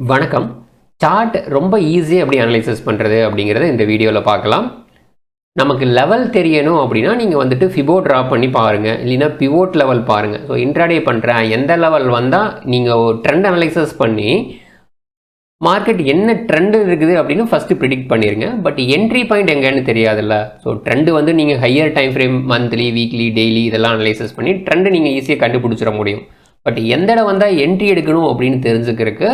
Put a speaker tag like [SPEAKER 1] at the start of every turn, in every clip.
[SPEAKER 1] வணக்கம். சார்ட் ரொம்ப ஈஸியாக எப்படி அனலைசிஸ் பண்ணுறது அப்படிங்கிறத இந்த வீடியோவில் பார்க்கலாம். நமக்கு லெவல் தெரியணும் அப்படின்னா நீங்கள் வந்துட்டு ஃபிபோ ட்ரா பண்ணி பாருங்கள், இல்லைன்னா பிவோட் லெவல் பாருங்கள். ஸோ இன்ட்ராடே பண்ணுறேன் எந்த லெவல் வந்தால் நீங்கள் ஒரு ட்ரெண்ட் அனலைசிஸ் பண்ணி மார்க்கெட் என்ன ட்ரெண்டு இருக்குது அப்படின்னு ஃபஸ்ட்டு ப்ரிடிக்ட் பண்ணிடுங்க. பட் என்ட்ரி பாயிண்ட் எங்கேன்னு தெரியாதுல்ல. ஸோ ட்ரெண்டு வந்து நீங்கள் higher time frame monthly, weekly, daily இதெல்லாம் அனலைசிஸ் பண்ணி ட்ரெண்டு நீங்கள் ஈஸியாக கண்டுபிடிச்சிட முடியும். பட் எந்த இடம் வந்தால் என்ட்ரி எடுக்கணும் அப்படின்னு தெரிஞ்சுக்கிறதுக்கு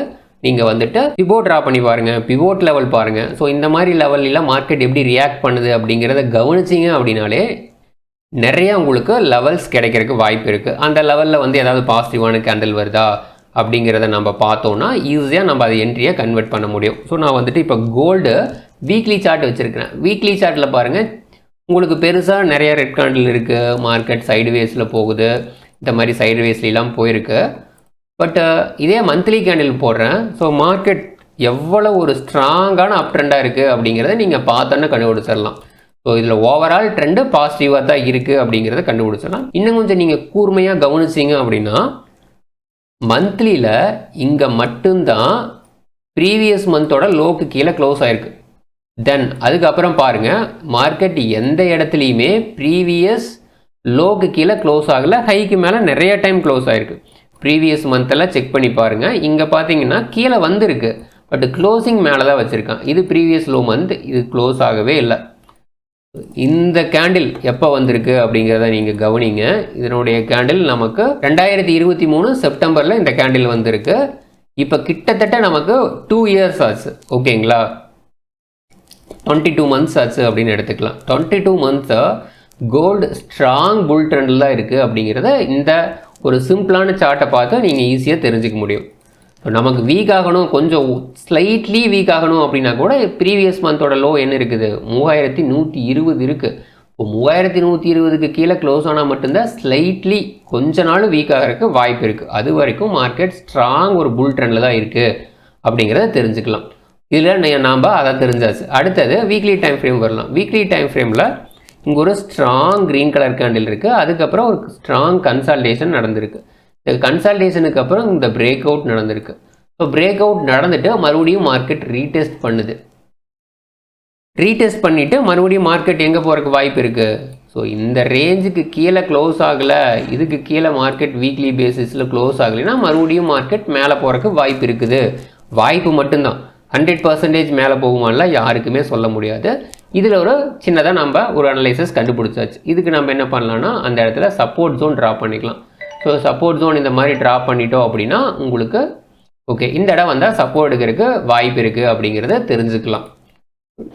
[SPEAKER 1] நீங்கள் வந்துட்டு பிவோ ட்ரா பண்ணி பாருங்கள், பிவோட் லெவல் பாருங்கள். ஸோ இந்த மாதிரி லெவல்லாம் மார்க்கெட் எப்படி ரியாக்ட் பண்ணுது அப்படிங்கிறத கவனிச்சிங்க அப்படின்னாலே நிறையா உங்களுக்கு லெவல்ஸ் கிடைக்கிறதுக்கு வாய்ப்பு இருக்குது. அந்த லெவலில் வந்து ஏதாவது பாசிட்டிவான கேண்டில் வருதா அப்படிங்கிறத நம்ம பார்த்தோன்னா ஈஸியாக நம்ம அதை என்ட்ரியை கன்வெர்ட் பண்ண முடியும். ஸோ நான் வந்துட்டு இப்போ கோல்டு வீக்லி சார்ட் வச்சுருக்கிறேன். வீக்லி சார்ட்டில் பாருங்கள், உங்களுக்கு பெருசாக நிறைய ரெட் கேண்டில் இருக்குது, மார்க்கெட் சைடுவேஸில் போகுது, இந்த மாதிரி சைடுவேஸ்லாம் போயிருக்கு. பட் இதே மந்த்லி கேண்டில் போடுறேன். ஸோ மார்க்கெட் எவ்வளோ ஒரு ஸ்ட்ராங்கான அப் ட்ரெண்டாக இருக்குது அப்படிங்கிறத நீங்கள் பார்த்தோன்னே கண்டுபிடிச்சிடலாம். ஸோ இதில் ஓவரால் ட்ரெண்டு பாசிட்டிவாக தான் இருக்குது அப்படிங்கிறத கண்டுபிடிச்சிடலாம். இன்னும் கொஞ்சம் நீங்கள் கூர்மையாக கவனிச்சிங்க அப்படின்னா மந்த்லியில் இங்கே மட்டும்தான் ப்ரீவியஸ் மந்தோட லோக்கு கீழே க்ளோஸ் ஆகிருக்கு. தென் அதுக்கப்புறம் பாருங்கள், மார்க்கெட் எந்த இடத்துலையுமே ப்ரீவியஸ் லோக்கு கீழே க்ளோஸ் ஆகலை, ஹைக்கு மேலே நிறைய டைம் க்ளோஸ் ஆகிருக்கு. ப்ரீவியஸ் மந்தெல்லாம் செக் பண்ணி பாருங்கள். இங்கே பார்த்தீங்கன்னா கீழே வந்திருக்கு, பட் க்ளோசிங் மேலே தான் வச்சுருக்கான். இது ப்ரீவியஸ் லோ மந்த், இது க்ளோஸ் ஆகவே இல்லை. இந்த கேண்டில் எப்போ வந்திருக்கு அப்படிங்கிறத நீங்கள் கவனிங்க. இதனுடைய கேண்டில் நமக்கு 2023 செப்டம்பரில் இந்த கேண்டில் வந்திருக்கு. இப்போ கிட்டத்தட்ட நமக்கு 2 இயர்ஸ் ஆச்சு. ஓகேங்களா, 22 மந்த்ஸ் ஆச்சு அப்படின்னு எடுத்துக்கலாம். 22 மந்த்ஸை கோல்டு ஸ்ட்ராங் புல் ட்ரெண்டில் தான் இருக்குது அப்படிங்கிறத இந்த ஒரு சிம்பிளான சார்ட்டை பார்த்து நீங்கள் ஈஸியாக தெரிஞ்சிக்க முடியும். நமக்கு வீக் ஆகணும், கொஞ்சம் ஸ்லைட்லி வீக் ஆகணும் அப்படின்னா கூட ப்ரீவியஸ் மந்தோட லோ என்ன இருக்குது, 3120 இருக்குது. இப்போ 3120க்கு கீழே க்ளோஸ் ஆனால் மட்டும்தான் ஸ்லைட்லி கொஞ்ச நாள் வீக் ஆகிறதுக்கு வாய்ப்பு இருக்குது. அது வரைக்கும் மார்க்கெட் ஸ்ட்ராங் ஒரு புல் ட்ரெண்டில் தான் இருக்குது அப்படிங்கிறத தெரிஞ்சுக்கலாம். இதில் நாம் அதை தெரிஞ்சாச்சு. அடுத்தது வீக்லி டைம் ஃப்ரேம் வரலாம். வீக்லி டைம் ஃப்ரேமில் இங்கே ஒரு ஸ்ட்ராங் க்ரீன் கலர் கேண்டில் இருக்குது. அதுக்கப்புறம் ஒரு ஸ்ட்ராங் கன்சால்டேஷன் நடந்திருக்கு. இந்த கன்சால்டேஷனுக்கு அப்புறம் இந்த பிரேக் அவுட் நடந்திருக்கு. ஸோ பிரேக் அவுட் நடந்துட்டு மறுபடியும் மார்க்கெட் ரீடெஸ்ட் பண்ணுது. ரீடெஸ்ட் பண்ணிவிட்டு மறுபடியும் மார்க்கெட் எங்கே போகிறதுக்கு வாய்ப்பு இருக்குது. ஸோ இந்த ரேஞ்சுக்கு கீழே க்ளோஸ் ஆகலை, இதுக்கு கீழே மார்க்கெட் வீக்லி பேசிஸில் க்ளோஸ் ஆகலைன்னா மறுபடியும் மார்க்கெட் மேலே போகிறதுக்கு வாய்ப்பு இருக்குது. வாய்ப்பு மட்டும்தான், 100% மேலே போகுமான்லாம் யாருக்குமே சொல்ல முடியாது. இதில் ஒரு சின்னதாக நம்ம ஒரு அனலைசிஸ் கண்டுபிடிச்சாச்சு. இதுக்கு நம்ம என்ன பண்ணலான்னா அந்த இடத்துல சப்போர்ட் ஜோன் ட்ரா பண்ணிக்கலாம். ஸோ சப்போர்ட் ஜோன் இந்த மாதிரி ட்ரா பண்ணிட்டோம் அப்படின்னா உங்களுக்கு ஓகே இந்த இடம் வந்தால் சப்போர்ட் எடுக்கிறதுக்கு வாய்ப்பு இருக்குது அப்படிங்கிறத தெரிஞ்சுக்கலாம்.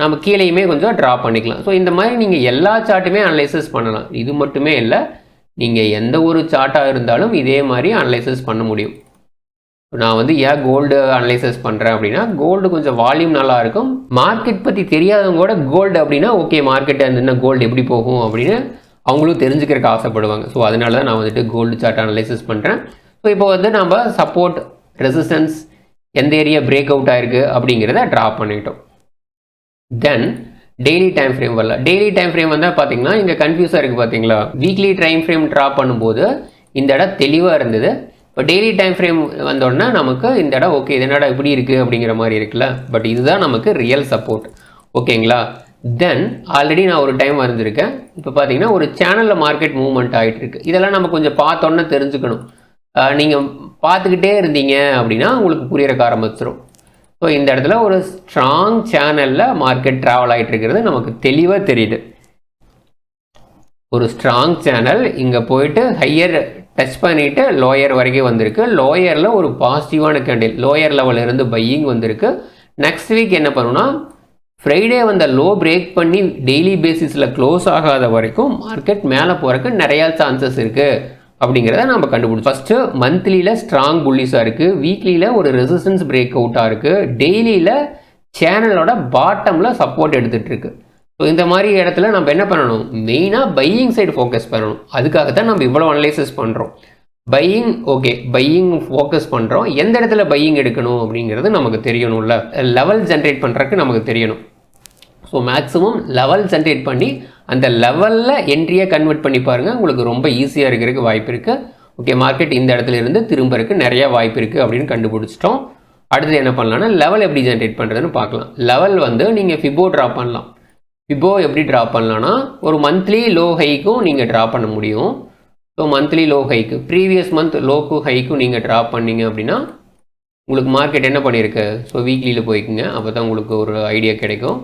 [SPEAKER 1] நம்ம கீழேயுமே கொஞ்சம் ட்ரா பண்ணிக்கலாம். ஸோ இந்த மாதிரி நீங்கள் எல்லா சார்ட்டுமே அனலைசிஸ் பண்ணலாம். இது மட்டுமே இல்லை, நீங்கள் எந்த ஒரு சார்ட்டாக இருந்தாலும் இதே மாதிரி அனலைசிஸ் பண்ண முடியும். நான் வந்து ஏன் கோல்டு அனலைசிஸ் பண்ணுறேன் அப்படின்னா கோல்டு கொஞ்சம் வால்யூம் நல்லாயிருக்கும். மார்க்கெட் பற்றி தெரியாதவங்க கூட கோல்டு அப்படின்னா ஓகே மார்க்கெட் என்ன கோல்டு எப்படி போகும் அப்படின்னு அவங்களும் தெரிஞ்சுக்கிறதுக்கு ஆசைப்படுவாங்க. ஸோ அதனால தான் நான் வந்துட்டு கோல்டு சார்ட் அனலைசிஸ் பண்ணுறேன். ஸோ இப்போ வந்து நம்ம சப்போர்ட், ரெசிஸ்டன்ஸ், எந்த ஏரியா பிரேக் அவுட் ஆகிருக்கு அப்படிங்கிறத ட்ரா பண்ணிட்டோம். தென் டெய்லி டைம் ஃப்ரேம் வரல. டெய்லி டைம் ஃப்ரேம் வந்தால் பார்த்தீங்கன்னா இங்கே கன்ஃபியூஸாக இருக்குது பார்த்தீங்களா. வீக்லி டைம் ஃப்ரேம் ட்ரா பண்ணும்போது இந்த இடம் தெளிவாக இருந்தது. இப்போ டெய்லி டைம் ஃப்ரேம் வந்தோடனே நமக்கு இந்த இடம் ஓகே இது என்னடா இப்படி இருக்குது அப்படிங்கிற மாதிரி இருக்குல்ல. பட் இதுதான் நமக்கு ரியல் சப்போர்ட். ஓகேங்களா. தென் ஆல்ரெடி நான் ஒரு டைம் வரைஞ்சிருக்கேன். இப்போ பார்த்தீங்கன்னா ஒரு சேனலில் மார்க்கெட் மூவ்மெண்ட் ஆகிட்டு இருக்கு. இதெல்லாம் நம்ம கொஞ்சம் பார்த்தோன்னே தெரிஞ்சுக்கணும். நீங்கள் பார்த்துக்கிட்டே இருந்தீங்க அப்படின்னா உங்களுக்கு புரியறக்க ஆரம்பிச்சிடும். ஸோ இந்த இடத்துல ஒரு ஸ்ட்ராங் சேனலில் மார்க்கெட் ட்ராவல் ஆகிட்டு இருக்கிறது நமக்கு தெளிவாக தெரியுது. ஒரு ஸ்ட்ராங் சேனல் இங்கே போயிட்டு ஹையர் டச் பண்ணிவிட்டு லோயர் வரைக்கும் வந்திருக்கு. லோயரில் ஒரு பாசிட்டிவான கேண்டில், லோயர் லெவலில் இருந்து பையிங் வந்திருக்கு. நெக்ஸ்ட் வீக் என்ன பண்ணுன்னா ஃப்ரைடே வந்த லோ பிரேக் பண்ணி டெய்லி பேசிஸில் க்ளோஸ் ஆகாத வரைக்கும் மார்க்கெட் மேலே போகிறதுக்கு நிறையா சான்சஸ் இருக்குது அப்படிங்கிறத நம்ம கண்டுபிடிச்சோம். ஃபஸ்ட்டு மந்த்லியில் ஸ்ட்ராங் புல்லிஸாக இருக்குது, வீக்லியில் ஒரு ரெசிஸ்டன்ஸ் பிரேக் அவுட்டாக இருக்குது, டெய்லியில் சேனலோட பாட்டமில் சப்போர்ட் எடுத்துகிட்டு இருக்கு. ஸோ இந்த மாதிரி இடத்துல நம்ம என்ன பண்ணணும், மெயினாக பையிங் சைடு ஃபோக்கஸ் பண்ணணும். அதுக்காக தான் நம்ம இவ்வளோ அனலைசிஸ் பண்ணுறோம். பையிங் ஓகே, பையிங் ஃபோக்கஸ் பண்ணுறோம். எந்த இடத்துல பையிங் எடுக்கணும் அப்படிங்கிறது நமக்கு தெரியணும்ல. லெவல் ஜென்ரேட் பண்ணுறதுக்கு நமக்கு தெரியணும். ஸோ மேக்ஸிமம் லெவல் ஜென்ரேட் பண்ணி அந்த லெவலில் என்ட்ரியை கன்வெர்ட் பண்ணி பாருங்கள், உங்களுக்கு ரொம்ப ஈஸியாக இருக்கிறதுக்கு வாய்ப்பு இருக்குது. ஓகே மார்க்கெட் இந்த இடத்துல இருந்து திரும்பறதுக்கு நிறையா வாய்ப்பு இருக்குது அப்படின்னு கண்டுபிடிச்சிட்டோம். அடுத்தது என்ன பண்ணலாம்னா லெவல் எப்படி ஜென்ரேட் பண்ணுறதுன்னு பார்க்கலாம். லெவல் வந்து நீங்கள் ஃபிபோ ட்ரா பண்ணலாம். ஃபிபோ எப்படி ட்ரா பண்ணலான்னா ஒரு மந்த்லி லோ ஹைக்கும் நீங்கள் ட்ரா பண்ண முடியும். ஸோ மந்த்லி லோ ஹைக்கு ப்ரீவியஸ் மந்த் லோக்கு ஹைக்கும் நீங்கள் ட்ரா பண்ணிங்க அப்படின்னா உங்களுக்கு மார்க்கெட் என்ன பண்ணியிருக்கு. ஸோ வீக்லியில் போய்க்குங்க, அப்போ தான் உங்களுக்கு ஒரு ஐடியா கிடைக்கும்.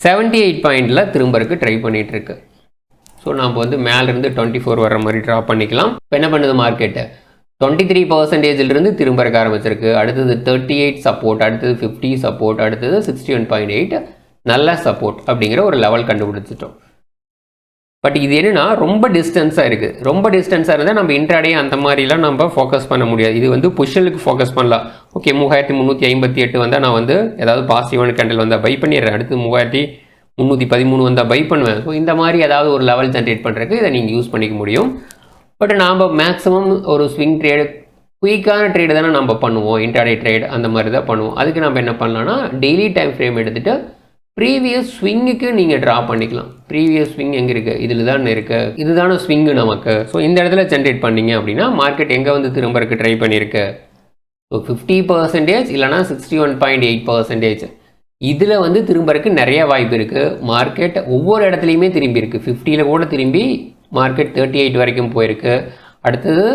[SPEAKER 1] 78 பாயிண்டில் திரும்பறதுக்கு ட்ரை பண்ணிகிட்ருக்கு. ஸோ நம்ம வந்து மேலேருந்து 24 வர்ற மாதிரி ட்ரா பண்ணிக்கலாம். இப்போ என்ன பண்ணுது மார்க்கெட்டு 23%இருந்து திரும்பறக்க ஆரம்பிச்சிருக்கு. அடுத்தது 38 சப்போர்ட், அடுத்தது 50 சப்போர்ட், அடுத்தது 61.8 நல்ல சப்போர்ட் அப்படிங்கிற ஒரு லெவல் கண்டுபிடிச்சிட்டோம். பட் இது என்னன்னா ரொம்ப டிஸ்டன்ஸாக இருக்குது. ரொம்ப டிஸ்டன்ஸாக இருந்தால் நம்ம இன்ட்ராடே அந்த மாதிரிலாம் நம்ம ஃபோக்கஸ் பண்ண முடியாது. இது வந்து புஷ்ஷலுக்கு ஃபோக்கஸ் பண்ணலாம். ஓகே 3358 வந்தால் நான் வந்து ஏதாவது பாசிட்டிவான கேண்டில் வந்தால் பை பண்ணிடுறேன். அடுத்து 3313 வந்தால் பை பண்ணுவேன். ஸோ இந்த மாதிரி ஏதாவது ஒரு லெவல் ஜென்ரேட் பண்ணுறதுக்கு இதை நீங்கள் யூஸ் பண்ணிக்க முடியும். பட் நாம் மேக்ஸிமம் ஒரு ஸ்விங் ட்ரேடு குயிக்கான ட்ரேடு தானே நம்ம பண்ணுவோம். இன்ட்ராடே ட்ரேட் அந்த மாதிரி தான் பண்ணுவோம். அதுக்கு நம்ம என்ன பண்ணலாம்னா டெய்லி டைம் ஃப்ரேம் எடுத்துகிட்டு ப்ரீவியஸ் ஸ்விங்குக்கு நீங்கள் ட்ரா பண்ணிக்கலாம். ப்ரீவியஸ் ஸ்விங் எங்கே இருக்குது, இதில் தான் இருக்குது, இதுதான ஸ்விங்கு நமக்கு. ஸோ இந்த இடத்துல ஜென்ரேட் பண்ணிங்க அப்படின்னா மார்க்கெட் எங்கே வந்து திரும்பறக்கு ட்ரை பண்ணியிருக்கு. ஸோ 50% இல்லைனா 61.8% இதில் வந்து திரும்பறக்கு நிறைய வாய்ப்பு இருக்குது. மார்க்கெட் ஒவ்வொரு இடத்துலையுமே திரும்பி இருக்குது. 50ல் கூட திரும்பி மார்க்கெட் 38 வரைக்கும் போயிருக்கு. அடுத்தது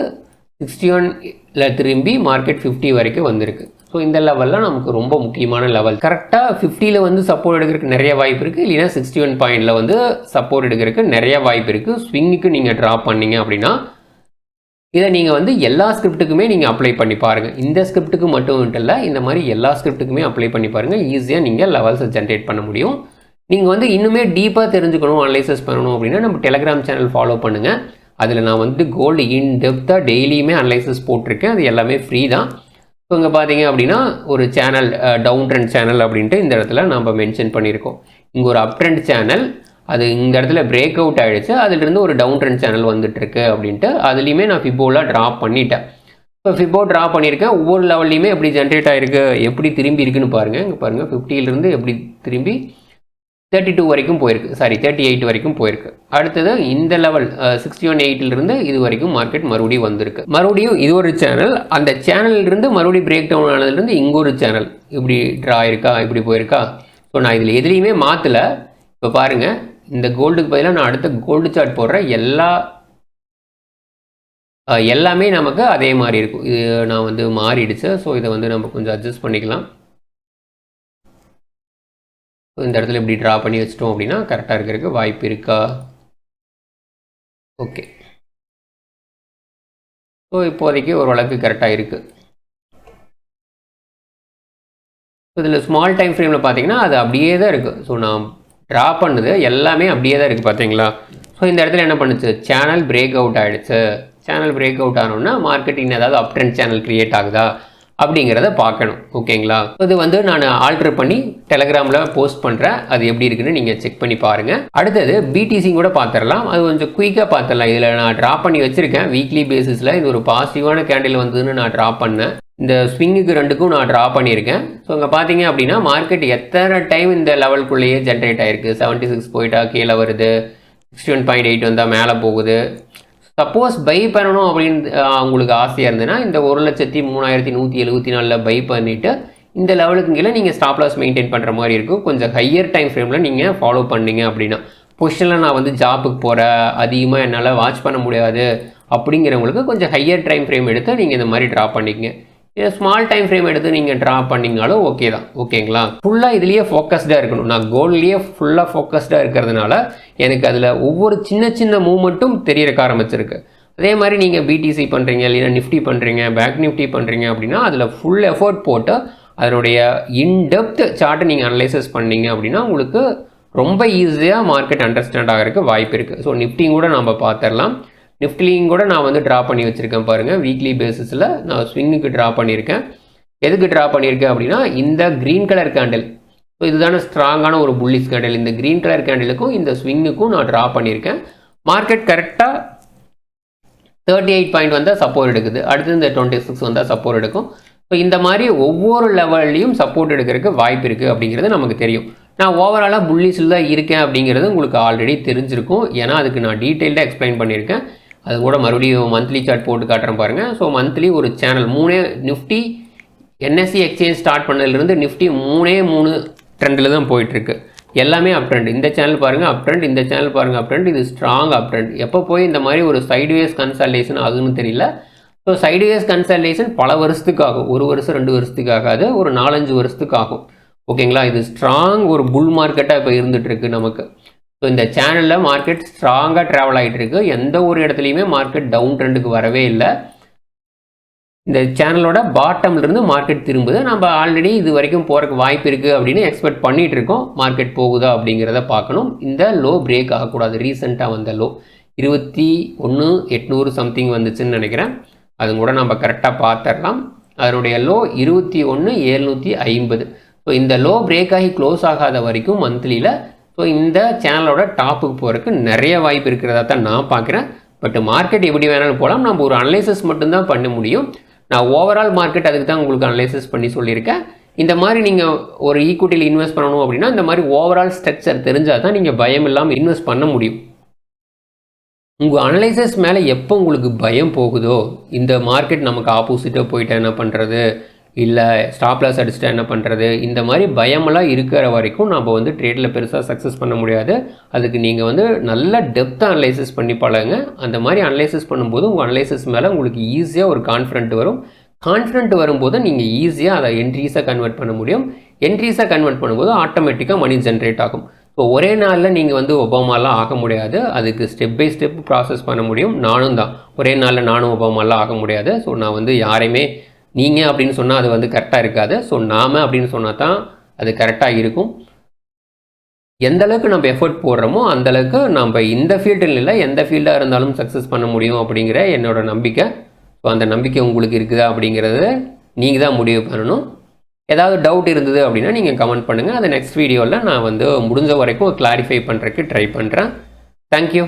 [SPEAKER 1] 61ல் திரும்பி மார்க்கெட் 50 வரைக்கும் வந்திருக்கு. ஸோ இந்த லெவலில் நமக்கு ரொம்ப முக்கியமான லெவல். கரெக்டாக 50ல் வந்து சப்போர்ட் எடுக்கிறதுக்கு நிறைய வாய்ப்பு இருக்குது. இல்லைனா 61 பாயிண்டில் வந்து சப்போர்ட் எடுக்கிறதுக்கு நிறைய வாய்ப்பு இருக்குது. ஸ்விங்குக்கு நீங்கள் ட்ரா பண்ணிங்க அப்படின்னா இதை நீங்கள் வந்து எல்லா ஸ்கிரிப்ட்டுக்குமே நீங்கள் அப்ளை பண்ணி பாருங்கள். இந்த ஸ்கிரிப்ட்டுக்கு மட்டும் இல்லை, இந்த மாதிரி எல்லா ஸ்கிரிப்ட்டுக்குமே அப்ளை பண்ணி பாருங்கள். ஈஸியாக நீங்கள் லெவல்ஸை ஜென்ரேட் பண்ண முடியும். நீங்கள் வந்து இன்னுமே டீப்பாக தெரிஞ்சுக்கணும், அனலைசஸ் பண்ணணும் அப்படின்னா நம்ம டெலிகிராம் சேனல் ஃபாலோ பண்ணுங்கள். அதில் நான் வந்து கோல்டு இன் டெப்த்தாக டெய்லியுமே அனலைசஸ் போட்டிருக்கேன். அது எல்லாமே ஃப்ரீ தான். ஸோ இங்கே பார்த்தீங்க அப்படின்னா ஒரு சேனல் டவுன் ட்ரெண்ட் சேனல் அப்படின்ட்டு இந்த இடத்துல நம்ம மென்ஷன் பண்ணியிருக்கோம். இங்கே ஒரு அப் ட்ரெண்ட் சேனல், அது இந்த இடத்துல பிரேக் அவுட் ஆகிடுச்சு. அதிலிருந்து ஒரு டவுன் ட்ரெண்ட் சேனல் வந்துட்டுருக்கு அப்படின்ட்டு அதுலேயுமே நான் ஃபிபோவில் ட்ரா பண்ணிட்டேன். இப்போ ஃபிபோ ட்ரா பண்ணியிருக்கேன். ஒவ்வொரு லெவல்லையுமே எப்படி ஜென்ரேட் ஆகிருக்கு, எப்படி திரும்பி இருக்குன்னு பாருங்கள். இங்கே பாருங்கள் 50லேருந்து எப்படி திரும்பி 32 வரைக்கும் போயிருக்கு, 38 வரைக்கும் போயிருக்கு. அடுத்தது இந்த லெவல் 61.8 இது வரைக்கும் மார்க்கெட் மறுபடியும் வந்திருக்கு. மறுபடியும் இது ஒரு சேனல், அந்த சேனலிருந்து மறுபடியும் பிரேக் டவுன் ஆனதுலேருந்து இங்கே ஒரு சேனல் இப்படி ட்ரா இருக்கா, இப்படி போயிருக்கா. ஸோ நான் இதில் எதுலேயுமே மாற்றலை. இப்போ பாருங்கள் இந்த கோல்டுக்கு பதிலாக நான் அடுத்த கோல்டு சார்ட் போடுறேன். எல்லாமே நமக்கு அதே மாதிரி இருக்கும். இது நான் வந்து மாறிடுச்சு. ஸோ இதை வந்து நம்ம கொஞ்சம் அட்ஜஸ்ட் பண்ணிக்கலாம். இந்த இடத்துல இப்படி ட்ரா பண்ணி வச்சிட்டோம் அப்படின்னா கரெக்டாக இருக்கிறதுக்கு வாய்ப்பு இருக்கா. ஓகே, ஸோ இப்போதைக்கு ஓரளவுக்கு கரெக்டாக இருக்குது. இதில் ஸ்மால் டைம் ஃப்ரேமில் பார்த்தீங்கன்னா அது அப்படியே தான் இருக்குது. ஸோ நான் ட்ரா பண்ணது எல்லாமே அப்படியே தான் இருக்குது பார்த்தீங்களா. ஸோ இந்த இடத்துல என்ன பண்ணுச்சு, சேனல் பிரேக் அவுட் ஆகிடுச்சு. சேனல் பிரேக் அவுட் ஆனோன்னா மார்க்கெட்டிங் ஏதாவது அப் ட்ரெண்ட் சேனல் க்ரியேட் ஆகுதா அப்படிங்கிறத பார்க்கணும். ஓகேங்களா. இது வந்து நான் ஆல்டர் பண்ணி டெலிகிராமில் போஸ்ட் பண்ணுறேன். அது எப்படி இருக்குன்னு நீங்கள் செக் பண்ணி பாருங்கள். அடுத்தது பிடிசி கூட பார்த்துடலாம். அது கொஞ்சம் குயிக்காக பார்த்துடலாம். இதில் நான் ட்ரா பண்ணி வச்சுருக்கேன் வீக்லி பேசிஸில். இது ஒரு பாசிட்டிவான கேண்டில் வந்ததுன்னு நான் ட்ரா பண்ணேன். இந்த ஸ்விங்குக்கு ரெண்டுக்கும் நான் ட்ரா பண்ணியிருக்கேன். ஸோ இங்கே பார்த்தீங்க அப்படின்னா மார்க்கெட் எத்தனை டைம் இந்த லெவலுக்குள்ளேயே ஜென்ரேட் ஆகிருக்கு. 76 போயிட்டா கீழே வருது, 61.8 வந்தால் மேலே போகுது. சப்போஸ் பை பண்ணணும் அப்படின்னு உங்களுக்கு ஆசையாக இருந்ததுன்னா இந்த 1,03,174 பை பண்ணிவிட்டு இந்த லெவலுக்கு கீழே நீங்கள் ஸ்டாப் லாஸ் மெயின்டைன் பண்ணுற மாதிரி இருக்கும். கொஞ்சம் ஹையர் டைம் ஃப்ரேமில் நீங்கள் ஃபாலோ பண்ணிங்க அப்படின்னா. பொசிஷனில் நான் வந்து ஜாப்புக்கு போகிறேன், அதிகமாக என்னால் வாட்ச் பண்ண முடியாது அப்படிங்கிறவங்களுக்கு கொஞ்சம் ஹையர் டைம் ஃப்ரேம் எடுத்து நீங்கள் இந்த மாதிரி ட்ரா பண்ணிக்கங்க. இதை ஸ்மால் டைம் ஃப்ரேம் எடுத்து நீங்கள் ட்ரா பண்ணிங்கனாலும் ஓகே தான். ஓகேங்களா. ஃபுல்லாக இதுலேயே ஃபோக்கஸ்டாக இருக்கணும். நான் கோல்ட்லேயே ஃபுல்லாக ஃபோக்கஸ்டாக இருக்கிறதுனால எனக்கு அதில் ஒவ்வொரு சின்ன சின்ன மூவ்மெண்ட்டும் தெரியறக்க ஆரம்பிச்சிருக்கு. அதே மாதிரி நீங்கள் பிடிசி பண்ணுறீங்க, இல்லைன்னா நிஃப்டி பண்ணுறீங்க, பேங்க் நிஃப்டி பண்ணுறீங்க அப்படின்னா அதில் ஃபுல் எஃபோர்ட் போட்டு அதனுடைய இன்டெப்த் சார்ட்டை நீங்கள் அனலைசஸ் பண்ணீங்க அப்படின்னா உங்களுக்கு ரொம்ப ஈஸியாக மார்க்கெட் அண்டர்ஸ்டாண்ட் ஆகிறதுக்கு வாய்ப்பு இருக்குது. ஸோ நிஃப்டியும் கூட நம்ம பார்த்துடலாம். நிஃப்டிலையும் கூட நான் வந்து ட்ரா பண்ணி வச்சுருக்கேன் பாருங்கள். வீக்லி பேசிஸில் நான் ஸ்விங்குக்கு ட்ரா பண்ணியிருக்கேன். எதுக்கு ட்ரா பண்ணியிருக்கேன் அப்படின்னா இந்த க்ரீன் கலர் கேண்டில், ஸோ இதுதான ஸ்ட்ராங்கான ஒரு புல்லிஷ் கேண்டில். இந்த க்ரீன் கலர் கேண்டிலுக்கும் இந்த ஸ்விங்குக்கும் நான் ட்ரா பண்ணியிருக்கேன். மார்க்கெட் கரெக்டாக 38 பாயிண்ட் வந்தால் சப்போர்ட் எடுக்குது, அடுத்து இந்த 26 வந்தால் சப்போர்ட் எடுக்கும். ஸோ இந்த மாதிரி ஒவ்வொரு லெவல்லையும் சப்போர்ட் எடுக்கிறதுக்கு வாய்ப்பு இருக்குது அப்படிங்கிறது நமக்கு தெரியும். நான் ஓவராலாக புல்லிஷில் தான் இருக்கேன் அப்படிங்கிறது உங்களுக்கு ஆல்ரெடி தெரிஞ்சிருக்கும். ஏன்னா அதுக்கு நான் டீட்டெயில்டாக எக்ஸ்பிளைன் பண்ணியிருக்கேன். அது கூட மறுபடியும் மந்த்லி சார்ட் போட்டு காட்டுறேன் பாருங்கள். ஸோ மந்த்லி ஒரு channel Nifty NSC exchange start பண்ணதுலேருந்து நிஃப்டி 3 ட்ரெண்டில் தான் போயிட்டுருக்கு. எல்லாமே அப் ட்ரெண்ட். இந்த சேனல் பாருங்கள் அப் ட்ரெண்ட், இந்த சேனல் பாருங்கள் அப் ட்ரெண்ட், இது ஸ்ட்ராங் அப் ட்ரெண்ட். எப்போ போய் இந்த மாதிரி ஒரு சைட்வேஸ் கன்சல்டேஷன் ஆகுதுன்னு தெரியல. ஸோ சைட்வேஸ் கன்சல்டேஷன் பல வருஷத்துக்கு ஆகும். 1 வருஷம் 2 வருஷத்துக்கு ஆகாது, ஒரு 4-5 வருஷத்துக்கு ஆகும். ஓகேங்களா? இது ஸ்ட்ராங் ஒரு புல் மார்க்கெட்டாக இப்போ இருந்துகிட்ருக்கு நமக்கு. ஸோ இந்த சேனலில் மார்க்கெட் ஸ்ட்ராங்காக ட்ராவல் ஆகிட்டு இருக்கு. எந்த ஒரு இடத்துலையுமே மார்க்கெட் டவுன் ட்ரெண்டுக்கு வரவே இல்லை. இந்த சேனலோட பாட்டம்லேருந்து மார்க்கெட் திரும்புது. நம்ம ஆல்ரெடி இது வரைக்கும் போகிறக்கு வாய்ப்பு இருக்குது அப்படின்னு எக்ஸ்பெக்ட் பண்ணிகிட்டு இருக்கோம். மார்க்கெட் போகுதா அப்படிங்கிறத பார்க்கணும். இந்த லோ பிரேக் ஆகக்கூடாது. ரீசெண்டாக வந்த லோ 21,800 சம்திங் வந்துச்சுன்னு நினைக்கிறேன். அது கூட நம்ம கரெக்டாக பார்த்துடலாம். அதனுடைய லோ 21,750. ஸோ இந்த லோ பிரேக் ஆகி க்ளோஸ் ஆகாத வரைக்கும் மந்த்லியில் ஸோ இந்த சேனலோட டாப்புக்கு போகிறதுக்கு நிறைய வாய்ப்பு இருக்கிறதா தான் நான் பார்க்குறேன். பட் மார்க்கெட் எப்படி வேணாலும் போகலாம். நம்ம ஒரு அனலைசிஸ் மட்டும்தான் பண்ண முடியும். நான் ஓவரால் மார்க்கெட் அதுக்கு தான் உங்களுக்கு அனலைசிஸ் பண்ணி சொல்லியிருக்கேன். இந்த மாதிரி நீங்கள் ஒரு ஈக்விட்டியில் இன்வெஸ்ட் பண்ணணும் அப்படின்னா இந்த மாதிரி ஓவரால் ஸ்ட்ரக்சர் தெரிஞ்சால் தான் நீங்கள் பயம் இல்லாமல் இன்வெஸ்ட் பண்ண முடியும். உங்கள் அனலைசிஸ் மேலே எப்போ உங்களுக்கு பயம் போகுதோ, இந்த மார்க்கெட் நமக்கு ஆப்போசிட்டாக போயிட்டா என்ன பண்ணுறது, இல்லை ஸ்டாப் லாஸ் அடிச்சுட்டா என்ன பண்ணுறது, இந்த மாதிரி பயமெல்லாம் இருக்கிற வரைக்கும் நம்ம வந்து ட்ரேடில் பெருசாக சக்ஸஸ் பண்ண முடியாது. அதுக்கு நீங்கள் வந்து நல்ல டெப்த்தாக அனலைசிஸ் பண்ணி பழகுங்க. அந்த மாதிரி அனலைசிஸ் பண்ணும்போது உங்கள் அனலைசிஸ் மேலே உங்களுக்கு ஈஸியாக ஒரு கான்ஃபிடென்ட் வரும். கான்ஃபிடென்ட் வரும்போது நீங்கள் ஈஸியாக அதை என்ட்ரீஸாக கன்வெர்ட் பண்ண முடியும். என்ட்ரீஸாக கன்வெர்ட் பண்ணும்போது ஆட்டோமேட்டிக்காக மணி ஜென்ரேட் ஆகும். ஸோ ஒரே நாளில் நீங்கள் வந்து ஒபாமாலாம் ஆக முடியாது. அதுக்கு ஸ்டெப் பை ஸ்டெப் ப்ராசஸ் பண்ண முடியும். நானும் தான் ஒரே நாளில் நானும் ஒபாமாலாம் ஆக முடியாது. ஸோ நான் வந்து யாரையுமே நீங்கள் அப்படின்னு சொன்னால் அது வந்து கரெக்டாக இருக்காது. ஸோ நாம் அப்படின்னு சொன்னால் தான் அது கரெக்டாக இருக்கும். எந்த அளவுக்கு நம்ம எஃபர்ட் போடுறோமோ அந்தளவுக்கு நம்ம இந்த ஃபீல்டில் இல்லை எந்த ஃபீல்டாக இருந்தாலும் சக்ஸஸ் பண்ண முடியும் அப்படிங்கிற என்னோடய நம்பிக்கை. ஸோ அந்த நம்பிக்கை உங்களுக்கு இருக்குதா அப்படிங்கிறது நீங்கள் தான் முடிவு பண்ணணும். ஏதாவது டவுட் இருந்தது அப்படின்னா நீங்கள் கமெண்ட் பண்ணுங்கள். அது நெக்ஸ்ட் வீடியோவில் நான் வந்து முடிஞ்ச வரைக்கும் கிளாரிஃபை பண்ணுறதுக்கு ட்ரை பண்ணுறேன். தேங்க்யூ.